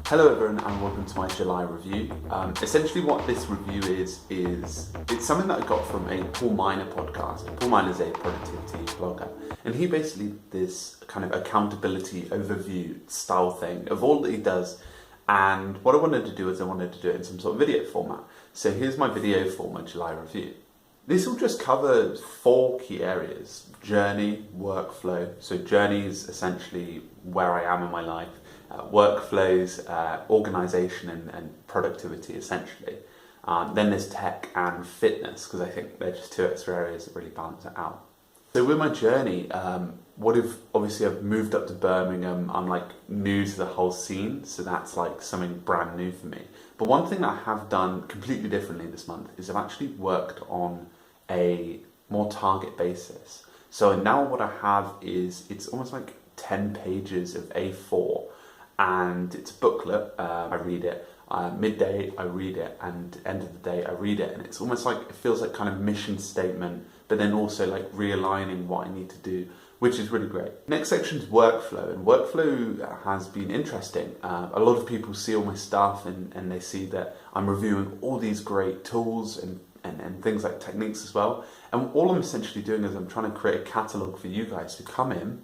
Hello everyone and welcome to my July review. Essentially what this review is it's something that I got from a Paul Miner podcast. Paul Miner is a productivity blogger, and he basically did this kind of accountability overview style thing of all that he does. And what I wanted to do is I wanted to do it in some sort of video format. So here's my video for my July review. This will just cover 4 key areas: journey, workflow. So journey is essentially where I am in my life. Workflows, organisation and productivity essentially. Then there's tech and fitness, because I think they're just 2 extra areas that really balance it out. So with my journey, obviously I've moved up to Birmingham. I'm like new to the whole scene, so that's like something brand new for me. But one thing that I have done completely differently this month is I've actually worked on a more target basis. So now what I have is it's almost like 10 pages of A4. And it's a booklet. I read it midday, I read it, and end of the day I read it, and it's almost like it feels like kind of mission statement, but then also like realigning what I need to do, which is really great. Next section is workflow, and workflow has been interesting. A lot of people see all my stuff and they see that I'm reviewing all these great tools and things like techniques as well, and all I'm essentially doing is I'm trying to create a catalogue for you guys to come in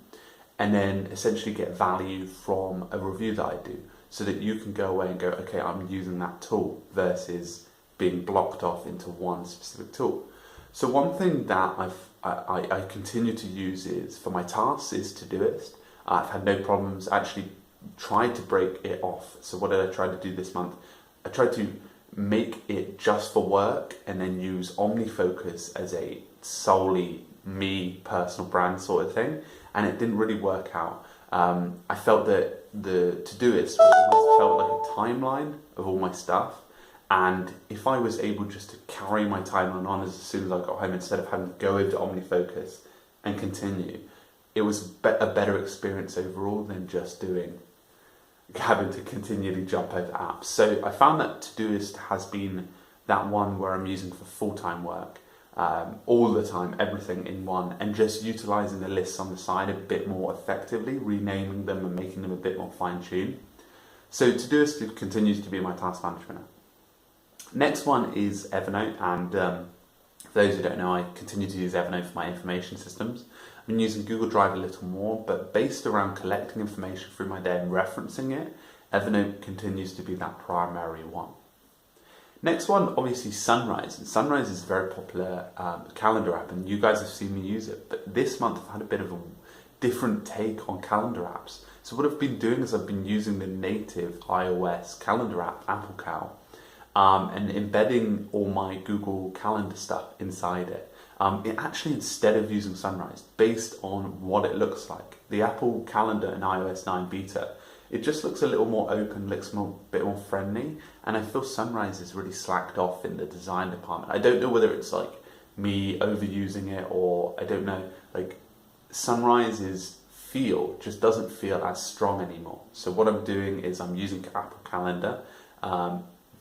and then essentially get value from a review that I do, so that you can go away and go, okay, I'm using that tool, versus being blocked off into one specific tool. So one thing that I continue to use is for my tasks is Todoist. I've had no problems. I actually tried to break it off. So what did I try to do this month? I tried to make it just for work and then use OmniFocus as a solely me personal brand sort of thing, and it didn't really work out. I felt that the Todoist felt like a timeline of all my stuff, and if I was able just to carry my timeline on as soon as I got home, instead of having to go over to OmniFocus and continue, it was a better experience overall than just having to continually jump over apps. So I found that Todoist has been that one where I'm using for full-time work. All the time, everything in one, and just utilising the lists on the side a bit more effectively, renaming them and making them a bit more fine-tuned. So Todoist continues to be my task management app. Next one is Evernote, and for those who don't know, I continue to use Evernote for my information systems. I've been using Google Drive a little more, but based around collecting information through my day and referencing it, Evernote continues to be that primary one. Next one, obviously Sunrise, and Sunrise is a very popular calendar app, and you guys have seen me use it, but this month I've had a bit of a different take on calendar apps. So what I've been doing is I've been using the native iOS calendar app, Apple Cal, and embedding all my Google Calendar stuff inside it. It actually, instead of using Sunrise, based on what it looks like, the Apple Calendar in iOS 9 beta, it just looks a little more open, looks a bit more friendly, and I feel Sunrise is really slacked off in the design department. I don't know whether it's like me overusing it, or I don't know, like Sunrise's feel just doesn't feel as strong anymore. So what I'm doing is I'm using Apple Calendar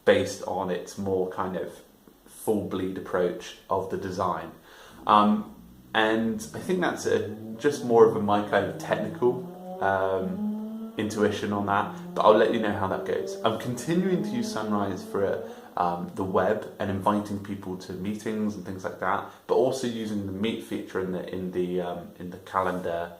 based on its more kind of full bleed approach of the design. And I think that's just more of my kind of technical intuition on that, but I'll let you know how that goes. I'm continuing to use Sunrise for the web and inviting people to meetings and things like that, but also using the Meet feature in the calendar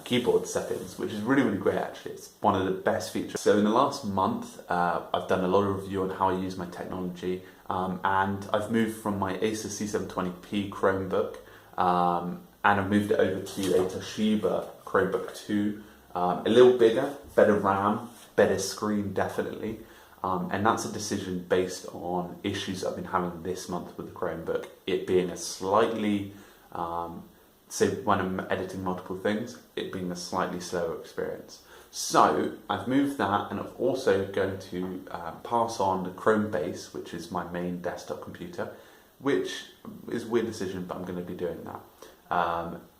keyboard settings, which is really great actually. It's one of the best features. So in the last month, I've done a lot of review on how I use my technology, and I've moved from my Acer C720p Chromebook, and I've moved it over to a Toshiba Chromebook 2. A little bigger, better RAM, better screen definitely, and that's a decision based on issues I've been having this month with the Chromebook, it being a slightly, so when I'm editing multiple things, it being a slightly slower experience. So I've moved that, and I'm also going to pass on the Chrome base, which is my main desktop computer, which is a weird decision, but I'm going to be doing that.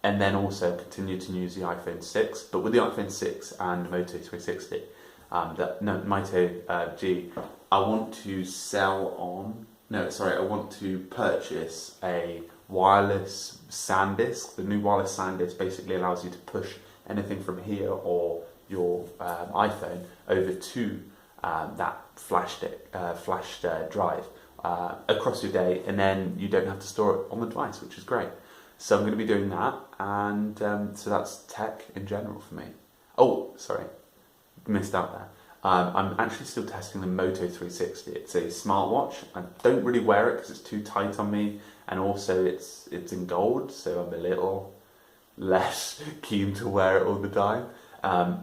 And then also continue to use the iPhone 6, but with the iPhone 6 and Moto 360, Moto G, I want to I want to purchase a wireless SanDisk. The new wireless SanDisk basically allows you to push anything from here or your iPhone over to that flash drive across your day, and then you don't have to store it on the device, which is great. So I'm going to be doing that, and so that's tech in general for me. Oh, sorry, missed out there. I'm actually still testing the Moto 360. It's a smartwatch. I don't really wear it because it's too tight on me, and also it's in gold, so I'm a little less keen to wear it all the time.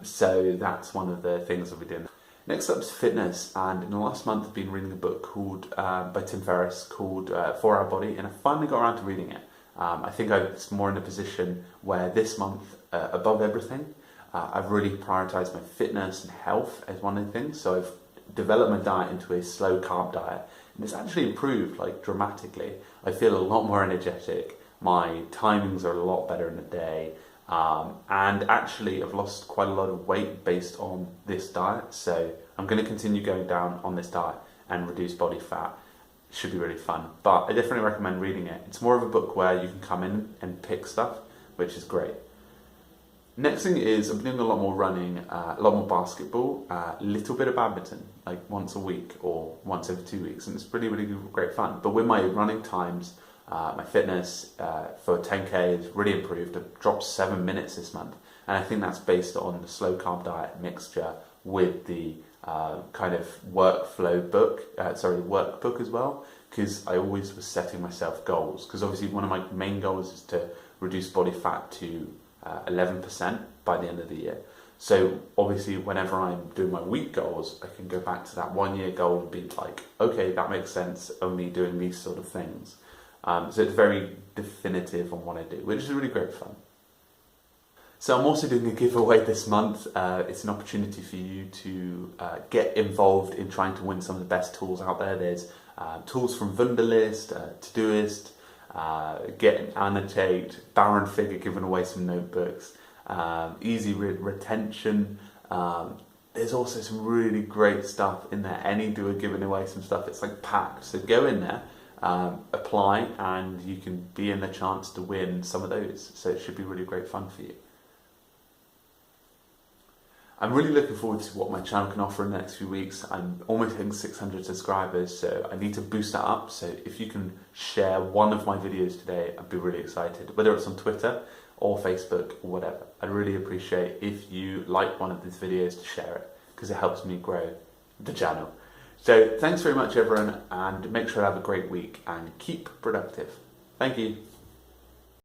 So that's one of the things I'll be doing. Next up is fitness, and in the last month I've been reading a book called by Tim Ferriss called 4 Hour Body, and I finally got around to reading it. I think I'm more in a position where this month, above everything, I've really prioritised my fitness and health as one of the things. So I've developed my diet into a slow carb diet, and it's actually improved like dramatically. I feel a lot more energetic. My timings are a lot better in the day, and actually I've lost quite a lot of weight based on this diet. So I'm going to continue going down on this diet and reduce body fat. It should be really fun, but I definitely recommend reading it. It's more of a book where you can come in and pick stuff, which is great. Next thing is I'm doing a lot more running, a lot more basketball, a little bit of badminton, like once a week or once every 2 weeks, and it's really, really great fun. But with my running times, my fitness for 10K is really improved. I've dropped 7 minutes this month, and I think that's based on the slow carb diet mixture with the kind of workbook as well, because I always was setting myself goals, because obviously one of my main goals is to reduce body fat to 11% by the end of the year. So obviously whenever I'm doing my week goals, I can go back to that 1 year goal and be like, okay, that makes sense of me doing these sort of things. So it's very definitive on what I do, which is really great fun. So I'm also doing a giveaway this month. It's an opportunity for you to get involved in trying to win some of the best tools out there. There's tools from Wunderlist, Todoist, Get and Annotate, Baron Figure giving away some notebooks, easy retention. There's also some really great stuff in there. Any doer giving away some stuff. It's like packed. So go in there, apply, and you can be in the chance to win some of those. So it should be really great fun for you. I'm really looking forward to what my channel can offer in the next few weeks. I'm almost hitting 600 subscribers, so I need to boost that up. So if you can share one of my videos today, I'd be really excited, whether it's on Twitter or Facebook or whatever. I'd really appreciate if you like one of these videos to share it, because it helps me grow the channel. So thanks very much everyone, and make sure to have a great week and keep productive. Thank you.